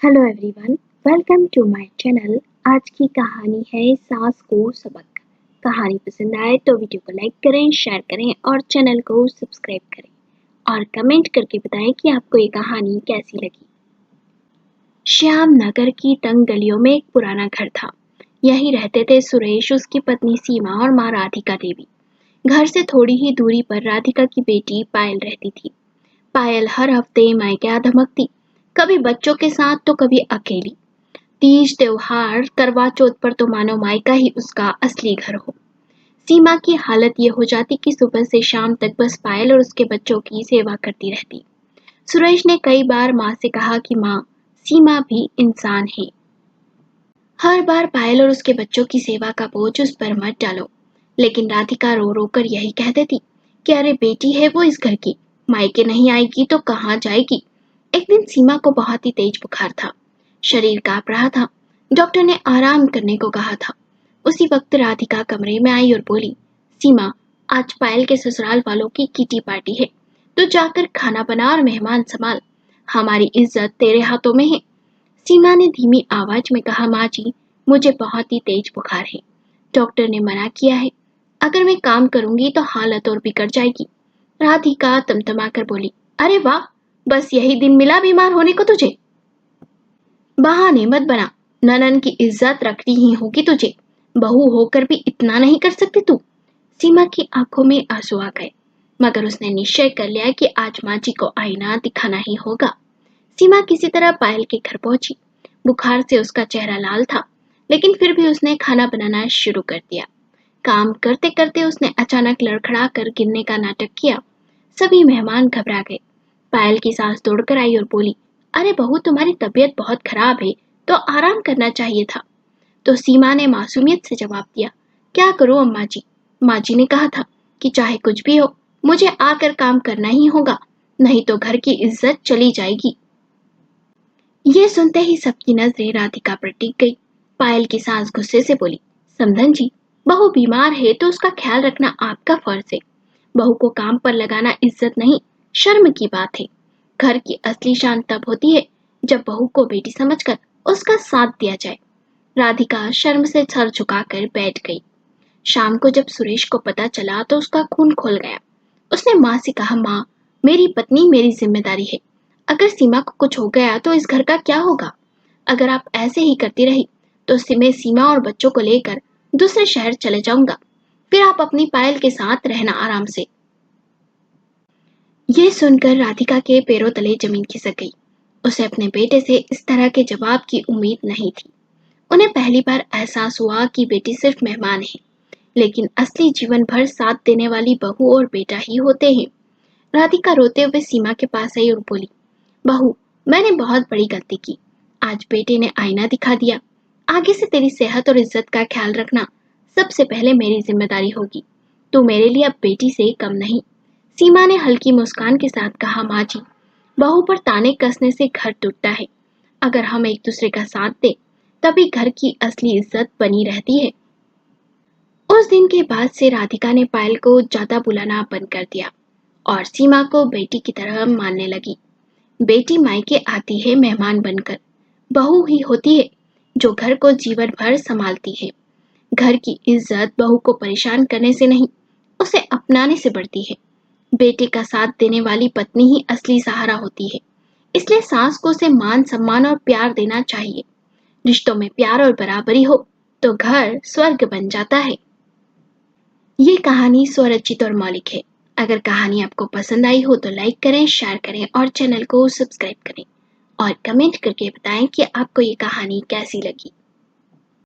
Hello everyone, welcome to my channel. आज की कहानी है सास को सबक। कहानी पसंद आए तो वीडियो को लाइक करें, शेयर करें और चैनल को सब्सक्राइब करें और कमेंट करके बताएं कि आपको ये कहानी कैसी लगी। श्याम नगर की तंग गलियों में एक पुराना घर था। यहीं रहते थे सुरेश, उसकी पत्नी सीमा और माँ राधिका देवी। घर से थोड़ी ही दूरी पर राधिका की बेटी पायल रहती थी। पायल हर हफ्ते मायके आ धमकती, कभी बच्चों के साथ तो कभी अकेली। तीज त्योहार करवा चौथ पर तो मानो मायका ही उसका असली घर हो। सीमा की हालत ये हो जाती कि सुबह से शाम तक बस पायल और उसके बच्चों की सेवा करती रहती। सुरेश ने कई बार माँ से कहा कि माँ, सीमा भी इंसान है। हर बार पायल और उसके बच्चों की सेवा का बोझ उस पर मत डालो, लेकिन राधिका रो रो कर यही कह देती कि अरे बेटी है वो इस घर की, मायके नहीं आएगी तो कहाँ जाएगी। एक दिन सीमा को बहुत ही तेज बुखार था, शरीर कांप रहा था। डॉक्टर ने आराम करने को कहा था। उसी वक्त राधिका कमरे में आई और बोली, सीमा, आज पायल के ससुराल वालों की किटी पार्टी है, तो जाकर खाना बना और मेहमान संभाल। हमारी इज्जत तेरे हाथों में है। सीमा ने धीमी आवाज में कहा, माँ जी, मुझे बहुत ही तेज बुखार है, डॉक्टर ने मना किया है। अगर मैं काम करूंगी तो हालत और बिगड़ जाएगी। राधिका तमतमा कर बोली, अरे वाह, बस यही दिन मिला बीमार होने को तुझे। बहाने मत बना, ननन की इज्जत रखनी ही होगी तुझे, बहू होकर भी इतना नहीं कर सकती तू। सीमा की आंखों में आंसू आ गए, मगर उसने निश्चय कर लिया कि आज माँ जी को आईना दिखाना ही होगा। सीमा किसी तरह पायल के घर पहुंची। बुखार से उसका चेहरा लाल था, लेकिन फिर भी उसने खाना बनाना शुरू कर दिया। काम करते करते उसने अचानक लड़खड़ा कर गिरने का नाटक किया। सभी मेहमान घबरा गए। पायल की सास दौड़कर आई और बोली, अरे बहू, तुम्हारी तबीयत बहुत खराब है, तो आराम करना चाहिए था। तो सीमा ने मासूमियत से जवाब दिया, क्या करूं अम्मा जी, माँ जी ने कहा था कि चाहे कुछ भी हो मुझे आकर काम करना ही होगा, नहीं तो घर की इज्जत चली जाएगी। ये सुनते ही सबकी नजरें राधिका पर टिक गई। पायल की सास गुस्से से बोली, समधन जी, बहू बीमार है तो उसका ख्याल रखना आपका फर्ज है। बहू को काम पर लगाना इज्जत नहीं, शर्म की बात है। घर की असली शान तब होती है जब बहू को बेटी समझकर उसका साथ दिया जाए। राधिका शर्म से सर झुकाकर बैठ गई। शाम को जब सुरेश को पता चला तो उसका खून खोल गया। उसने माँ से कहा, माँ, मेरी पत्नी मेरी जिम्मेदारी है। अगर सीमा को कुछ हो गया तो इस घर का क्या होगा? अगर आप ऐसे ही करती रही तो मैं सीमा और बच्चों को लेकर दूसरे शहर चले जाऊंगा, फिर आप अपनी पायल के साथ रहना आराम से। ये सुनकर राधिका के पैरों तले जमीन खिसक गई। उसे अपने बेटे से इस तरह के जवाब की उम्मीद नहीं थी। उन्हें पहली बार एहसास हुआ कि बेटी सिर्फ मेहमान है, लेकिन असली जीवन भर साथ देने वाली बहू और बेटा ही होते हैं। राधिका रोते हुए सीमा के पास आई और बोली, बहू, मैंने बहुत बड़ी गलती की। आज बेटे ने आईना दिखा दिया। आगे से तेरी सेहत और इज्जत का ख्याल रखना सबसे पहले मेरी जिम्मेदारी होगी। तू मेरे लिए अब बेटी से कम नहीं। सीमा ने हल्की मुस्कान के साथ कहा, माँ जी, बहू पर ताने कसने से घर टूटता है। अगर हम एक दूसरे का साथ दे तभी घर की असली इज्जत बनी रहती है। उस दिन के बाद से राधिका ने पायल को ज्यादा बुलाना बंद कर दिया और सीमा को बेटी की तरह मानने लगी। बेटी मायके आती है मेहमान बनकर, बहू ही होती है जो घर को जीवन भर संभालती है। घर की इज्जत बहू को परेशान करने से नहीं, उसे अपनाने से बढ़ती है। बेटे का साथ देने वाली पत्नी ही असली सहारा होती है। इसलिए सास को उसे मान सम्मान और प्यार देना चाहिए। रिश्तों में प्यार और बराबरी हो तो घर स्वर्ग बन जाता है। ये कहानी स्वरचित और मौलिक है। अगर कहानी आपको पसंद आई हो तो लाइक करें, शेयर करें और चैनल को सब्सक्राइब करें और कमेंट करके बताएं कि आपको ये कहानी कैसी लगी।